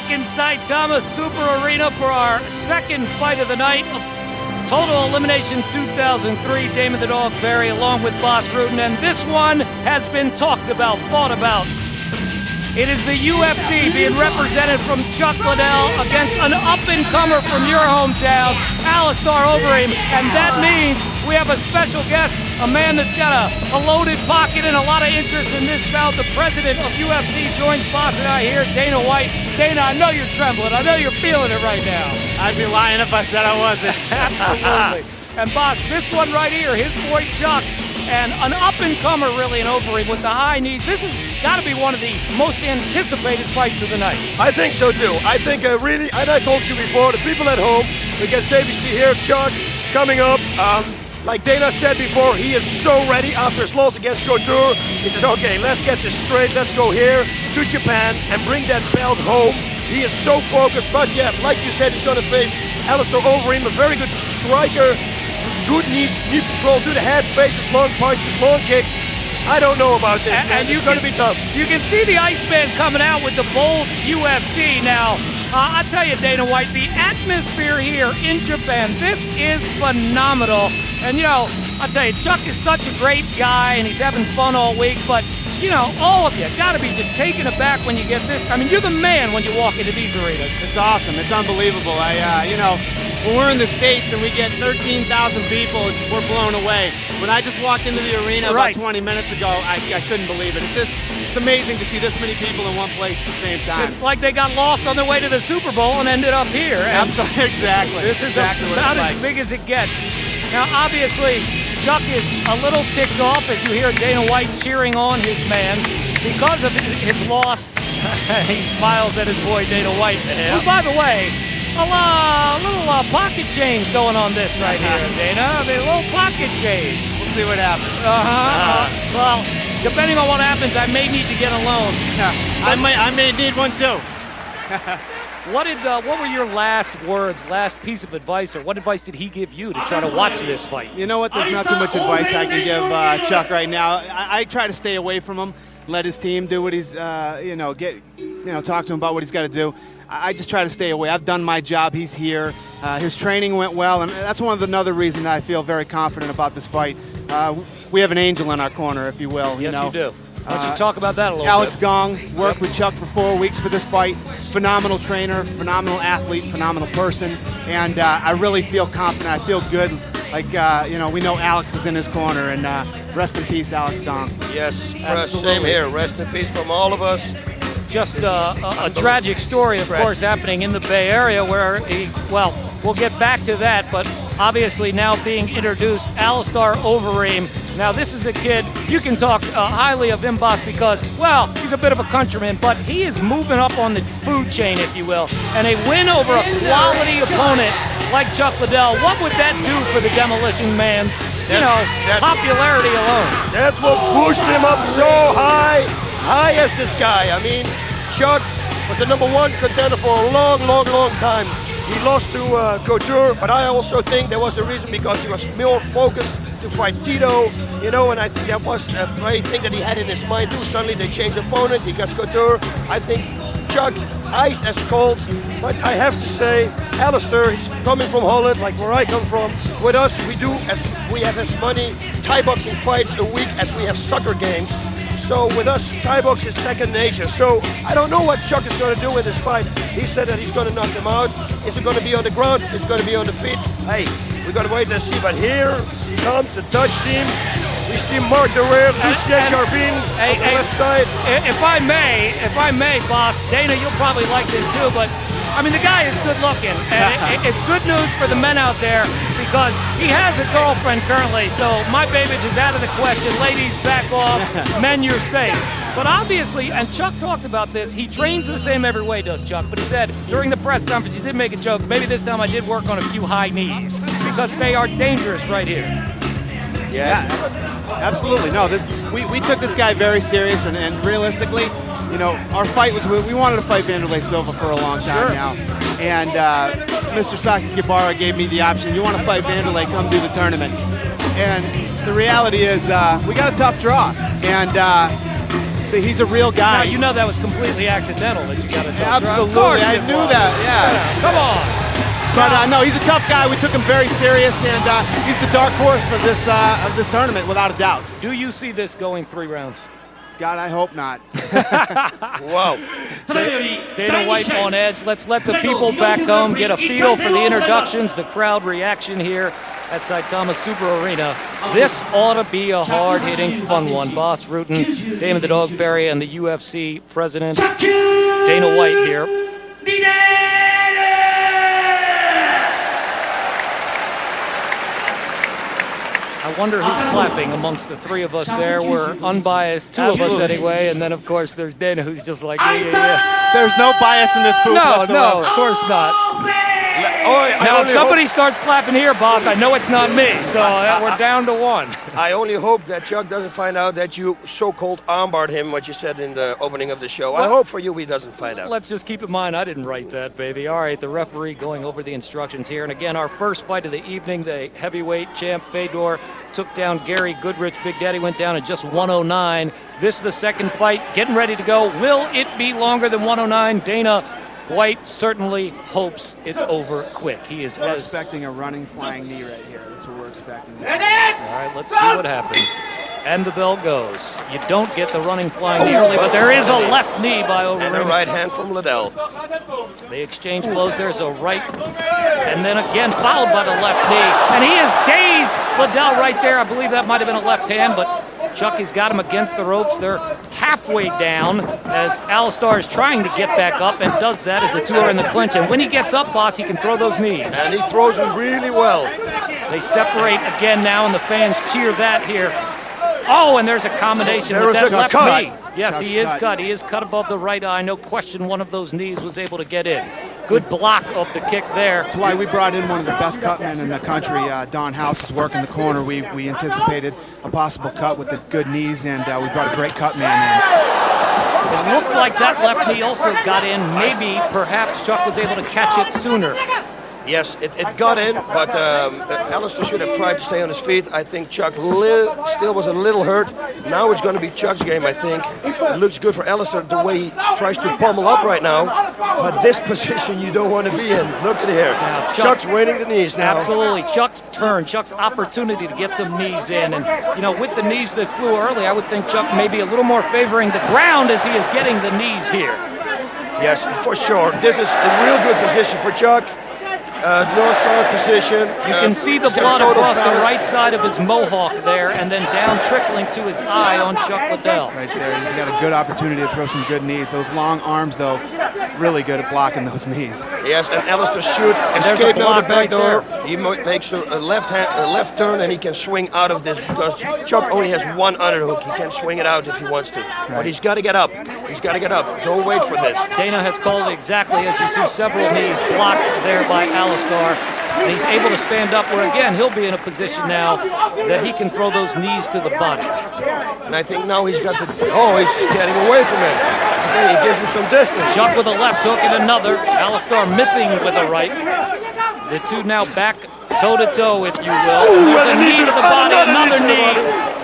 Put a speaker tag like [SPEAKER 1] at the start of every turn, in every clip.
[SPEAKER 1] back inside Thomas Super Arena for our second fight of the night. Total Elimination 2003, Damon the Dog Berry along with Boss Rutan. And this one has been talked about, thought about. It is the UFC being represented from Chuck Liddell against an up-and-comer from your hometown, Alistair Overeem. And that means we have a special guest, a man that's got a loaded pocket and a lot of interest in this bout. The president of UFC joins Boss and I here, Dana White. Dana, I know you're trembling. I know you're feeling it right now.
[SPEAKER 2] I'd be lying if I said I wasn't.
[SPEAKER 1] Absolutely. And Boss, this one right here, his boy Chuck, and an up-and-comer really in Overeem with the high knees. This has got to be one of the most anticipated fights of the night.
[SPEAKER 3] I think so too. I think really, and I told you before, the people at home, we can say we see here Chuck coming up. Like Dana said before, he is so ready after his loss against Couture. He says, okay, let's get this straight. Let's go here to Japan and bring that belt home. He is so focused, but yeah, like you said, he's going to face Alistair Overeem, a very good striker. Good knee control to the head, faces, long punches, long kicks. I don't know about this, and it's going to be tough.
[SPEAKER 1] You can see the Iceman coming out with the bold UFC now. I tell you, Dana White, the atmosphere here in Japan, this is phenomenal. And, you know, I tell you, Chuck is such a great guy, and he's having fun all week, but, you know, all of you got to be just taken aback when you get this. I mean, you're the man when you walk into these arenas.
[SPEAKER 2] It's awesome. It's unbelievable. You know, when we're in the States and we get 13,000 people, we're blown away. When I just walked into the arena about 20 minutes ago, I couldn't believe it. It's amazing to see this many people in one place at the same time.
[SPEAKER 1] It's like they got lost on their way to the Super Bowl and ended up here.
[SPEAKER 2] Absolutely, exactly.
[SPEAKER 1] This is
[SPEAKER 2] exactly
[SPEAKER 1] about as big as it gets. Now, obviously, Chuck is a little ticked off as you hear Dana White cheering on his man because of his loss. He smiles at his boy Dana White.
[SPEAKER 3] Yeah.
[SPEAKER 1] Who, by the way, a little pocket change going on this right here, Dana. I mean, a little pocket change.
[SPEAKER 2] We'll see what happens.
[SPEAKER 1] Well, depending on what happens, I may need to get a loan.
[SPEAKER 2] I may need one too.
[SPEAKER 1] What were your last words, last piece of advice, or what advice did he give you to try to watch this fight?
[SPEAKER 2] You know what? There's not too much advice I can give Chuck right now. I try to stay away from him, let his team do what he's, talk to him about what he's got to do. I just try to stay away. I've done my job. He's here. His training went well, and that's another reason that I feel very confident about this fight. We have an angel in our corner, if you will.
[SPEAKER 1] Yes, you do. Why don't you talk about that a little
[SPEAKER 2] Alex
[SPEAKER 1] bit?
[SPEAKER 2] Gong worked with Chuck for 4 weeks for this fight. Phenomenal trainer, phenomenal athlete, phenomenal person, and I really feel confident. I feel good. Like, we know Alex is in his corner, and rest in peace, Alex Gong.
[SPEAKER 3] Yes, same here. Rest in peace from all of us.
[SPEAKER 1] Just a tragic story, of course, happening in the Bay Area where we'll get back to that, but obviously now being introduced, Alistair Overeem. Now, this is a kid, you can talk highly of him, Boss, because, he's a bit of a countryman, but he is moving up on the food chain, if you will. And a win over a quality opponent like Chuck Liddell, what would that do for the Demolition Man's, popularity alone?
[SPEAKER 3] That's what pushed him up so high as the sky. I mean, Chuck was the #1 contender for a long, long, long time. He lost to Couture, but I also think there was a reason because he was more focused to fight Tito, and I think that was a great thing that he had in his mind too. Suddenly they changed opponent, he got Couture. I think Chuck, ice as cold, but I have to say, Alistair is coming from Holland, like where I come from. With us, we have as many Thai boxing fights a week as we have soccer games. So with us, Thai box is second nature. So I don't know what Chuck is going to do in this fight. He said that he's going to knock him out. Is it going to be on the ground? Is it going to be on the feet? Hey, we're going to wait and see. But here comes the Dutch team. We see Mark de Reer, Lucien Carbine on the left side.
[SPEAKER 1] If I may, Boss, Dana, you'll probably like this too, but I mean, the guy is good looking, and it's good news for the men out there because he has a girlfriend currently, so my baby is out of the question. Ladies, back off. Men, you're safe. But obviously, and Chuck talked about this, he trains the same every way, does Chuck, but he said during the press conference, he did make a joke, maybe this time I did work on a few high knees because they are dangerous right here.
[SPEAKER 2] Yeah, absolutely. No, we took this guy very serious, and realistically, our fight was, we wanted to fight Wanderlei Silva for a long time now. And Mr. Saki Kibara gave me the option, you want to fight Wanderlei, come do the tournament. And the reality is we got a tough draw. And He's a real guy.
[SPEAKER 1] Now, you know that was completely accidental that you got a tough drop.
[SPEAKER 2] Absolutely, I knew that. Yeah.
[SPEAKER 1] Come on.
[SPEAKER 2] But no, he's a tough guy. We took him very serious, and he's the dark horse of this tournament, without a doubt.
[SPEAKER 1] Do you see this going 3 rounds?
[SPEAKER 2] God, I hope not.
[SPEAKER 3] Wow.
[SPEAKER 1] Dana White on edge. Let's let the people back home get a feel for the introductions, the crowd reaction here at Saitama Super Arena. This ought to be a hard-hitting, fun one. Boss Rutten, Damon the Dog Berry, and the UFC president, Dana White here. I wonder who's clapping amongst the 3 of us there. We're unbiased, 2 of us anyway, and then of course there's Dana who's just like, yeah.
[SPEAKER 2] There's no bias in this booth whatsoever.
[SPEAKER 1] No, of course not. Now, if somebody starts clapping here, boss, I know it's not me, so we're down to 1.
[SPEAKER 3] I only hope that Chuck doesn't find out that you so-called armbarred him, what you said in the opening of the show. I hope for you he doesn't find out.
[SPEAKER 1] Let's just keep in mind, I didn't write that, baby. All right, the referee going over the instructions here. And again, our first fight of the evening, the heavyweight champ Fedor took down Gary Goodrich. Big Daddy went down at just 109. This is the second fight, getting ready to go. Will it be longer than 109? Dana White certainly hopes it's over quick. He is
[SPEAKER 2] expecting a running, flying knee right here. That's what we're expecting.
[SPEAKER 1] All right, let's see what happens. And the bell goes. You don't get the running, flying knee early, but there is a left knee by Overeem.
[SPEAKER 3] And a right hand from Liddell.
[SPEAKER 1] They exchange blows. There's a right, and then again followed by the left knee. And he is dazed. Liddell right there. I believe that might have been a left hand, but Chuck has got him against the ropes. They're halfway down as Alistair is trying to get back up and does that as the 2 are in the clinch. And when he gets up, boss, he can throw those knees.
[SPEAKER 3] And he throws them really well.
[SPEAKER 1] They separate again now, and the fans cheer that here. Oh, and there's a combination with that left knee. Yes, he is cut. He is cut above the right eye. No question one of those knees was able to get in. Good block of the kick there.
[SPEAKER 2] That's why we brought in one of the best cutmen in the country. Don House is working the corner. We anticipated a possible cut with the good knees, and we brought a great cut man in.
[SPEAKER 1] It looked like that left knee also got in. Maybe, perhaps, Chuck was able to catch it sooner.
[SPEAKER 3] Yes, it got in, but Alistair should have tried to stay on his feet. I think Chuck still was a little hurt. Now it's going to be Chuck's game, I think. It looks good for Alistair the way he tries to pummel up right now. But this position you don't want to be in. Look at here. Now, Chuck's winning the knees now.
[SPEAKER 1] Absolutely. Chuck's turn, Chuck's opportunity to get some knees in. And, you know, with the knees that flew early, I would think Chuck may be a little more favoring the ground as he is getting the knees here.
[SPEAKER 3] Yes, for sure. This is a real good position for Chuck. North-south position.
[SPEAKER 1] You can see the blood across the right side of his mohawk there, and then down trickling to his eye on Chuck Liddell.
[SPEAKER 2] Right there, he's got a good opportunity to throw some good knees. Those long arms, though, really good at blocking those knees.
[SPEAKER 3] Yes, and Alistair should escape out the back door. He makes a left turn, and he can swing out of this because Chuck only has one underhook. He can swing it out if he wants to. Right. But he's got to get up. He's got to get up. Don't wait for this.
[SPEAKER 1] Dana has called it exactly as you see several knees blocked there by Alistair. And he's able to stand up where, again, he'll be in a position now that he can throw those knees to the body.
[SPEAKER 3] And I think now he's got the... Oh, he's getting away from him. Okay, he gives him some distance.
[SPEAKER 1] Chuck with a left hook and another. Alistair missing with a right. The 2 now back toe-to-toe, if you will. There's a knee to the body, another knee.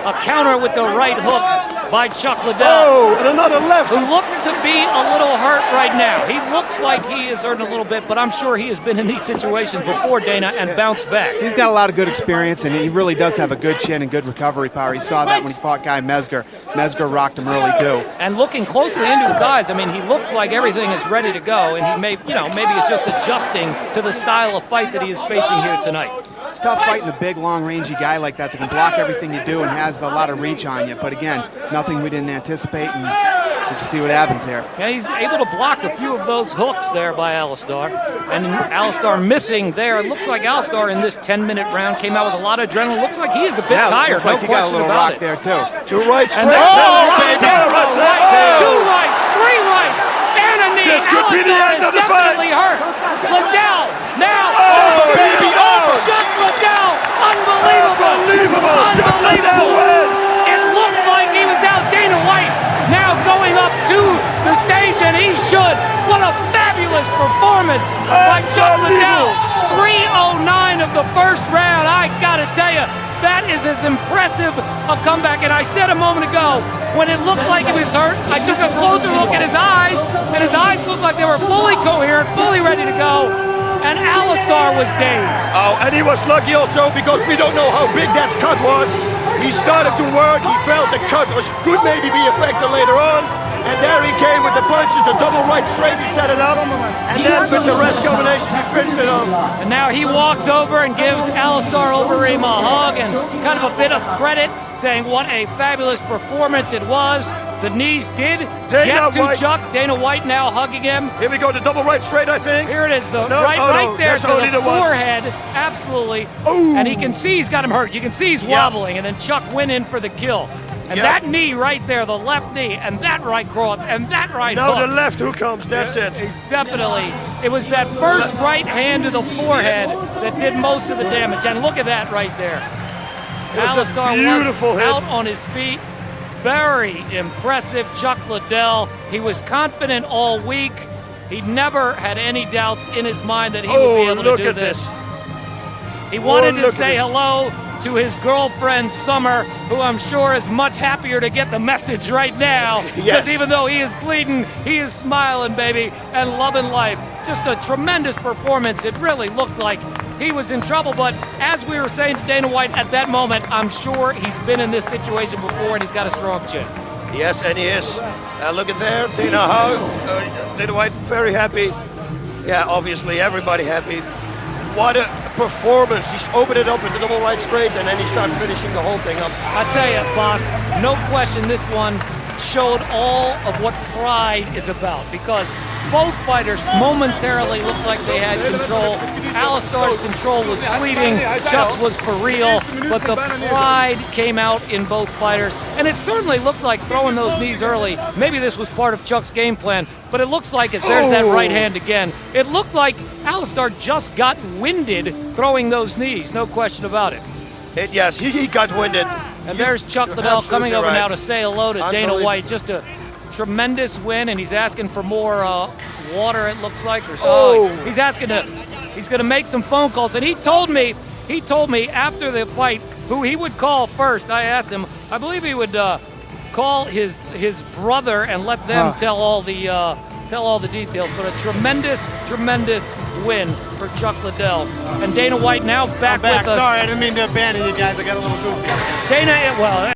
[SPEAKER 1] A counter with the right hook by Chuck Liddell.
[SPEAKER 3] Oh, and another left.
[SPEAKER 1] Who looks to be a little hurt right now. He looks like he is hurting a little bit, but I'm sure he has been in these situations before, Dana, and bounced back.
[SPEAKER 2] He's got a lot of good experience, and he really does have a good chin and good recovery power. He saw that when he fought Guy Mesger. Mesger rocked him early, too.
[SPEAKER 1] And looking closely into his eyes, I mean, he looks like everything is ready to go, and he may, maybe he's just adjusting to the style of fight that he is facing here tonight.
[SPEAKER 2] It's tough fighting a big, long-rangey guy like that can block everything you do and has a lot of reach on you. But again, nothing we didn't anticipate, and we'll just see what happens there.
[SPEAKER 1] Yeah, he's able to block a few of those hooks there by Alistair. And Alistair missing there. It looks like Alistair in this 10-minute round came out with a lot of adrenaline. Looks like he is a bit tired.
[SPEAKER 2] Looks like he got a little rock there, too.
[SPEAKER 3] 2 rights,
[SPEAKER 1] and
[SPEAKER 3] baby.
[SPEAKER 1] 2 rights, 3 rights, and a knee.
[SPEAKER 3] This could be the end of the fight.
[SPEAKER 1] Definitely hurt. Liddell now.
[SPEAKER 3] Oh, baby,
[SPEAKER 1] Chuck Liddell. Unbelievable. It looked like he was out. Dana White now going up to the stage, and he should. What a fabulous performance by Chuck Liddell. 3:09 of the first round. I got to tell you, that is as impressive a comeback. And I said a moment ago, when it looked like he was hurt, I took a closer look at his eyes, and his eyes looked like they were fully coherent, fully ready to go, and Alistair was dazed.
[SPEAKER 3] Oh, and he was lucky also because we don't know how big that cut was. He started to work, he felt the cut could maybe be affected later on, and there he came with the punches, the double right straight, he set it up, and then with the rest combinations he finished it off.
[SPEAKER 1] And now he walks over and gives Alistair Overeem a hug and kind of a bit of credit, saying what a fabulous performance it was. The knees did get to Chuck. Dana White now hugging him.
[SPEAKER 3] Here we go, the double right straight, I think.
[SPEAKER 1] Here it is, right there to the forehead. Absolutely.
[SPEAKER 3] Ooh.
[SPEAKER 1] And he can see he's got him hurt. You can see he's wobbling, and then Chuck went in for the kill. And that knee right there, the left knee, and that right cross, and that right hook.
[SPEAKER 3] Now the left who comes, that's it.
[SPEAKER 1] He's definitely, it was that first right hand to the forehead that did most of the damage. And look at that right there. Alistair was out on his feet. Very impressive, Chuck Liddell. He was confident all week. He never had any doubts in his mind that he would be able to do this. He wanted to say hello to his girlfriend, Summer, who I'm sure is much happier to get the message right now. Because even though he is bleeding, he is smiling, baby, and loving life. Just a tremendous performance. It really looked like he was in trouble, but as we were saying to Dana White at that moment, I'm sure he's been in this situation before and he's got a strong chin.
[SPEAKER 3] Yes, and he is. Look at there, Dana White very happy. Yeah, obviously everybody happy. What a performance. He's opened it up with the double right straight and then he starts finishing the whole thing up.
[SPEAKER 1] I tell you, boss, no question this one showed all of what pride is about, because both fighters momentarily looked like they had control. Alistair's control was fleeting, Chuck's was for real, but the pride came out in both fighters, and it certainly looked like throwing those knees early. Maybe this was part of Chuck's game plan, but it looks like there's that right hand again. It looked like Alistair just got winded throwing those knees, no question about it.
[SPEAKER 3] Yes, he got winded.
[SPEAKER 1] And there's Chuck Liddell coming over now to say hello to Dana White. Just a tremendous win, and he's asking for more water, it looks like, or so. He's asking he's going to make some phone calls, and he told me after the fight who he would call first. I asked him. I believe he would call his brother and let them tell all the details. But a tremendous win for Chuck Liddell. And Dana White now back with us.
[SPEAKER 2] Sorry, I didn't mean to abandon you guys. I got a little goofy.
[SPEAKER 1] Dana, well.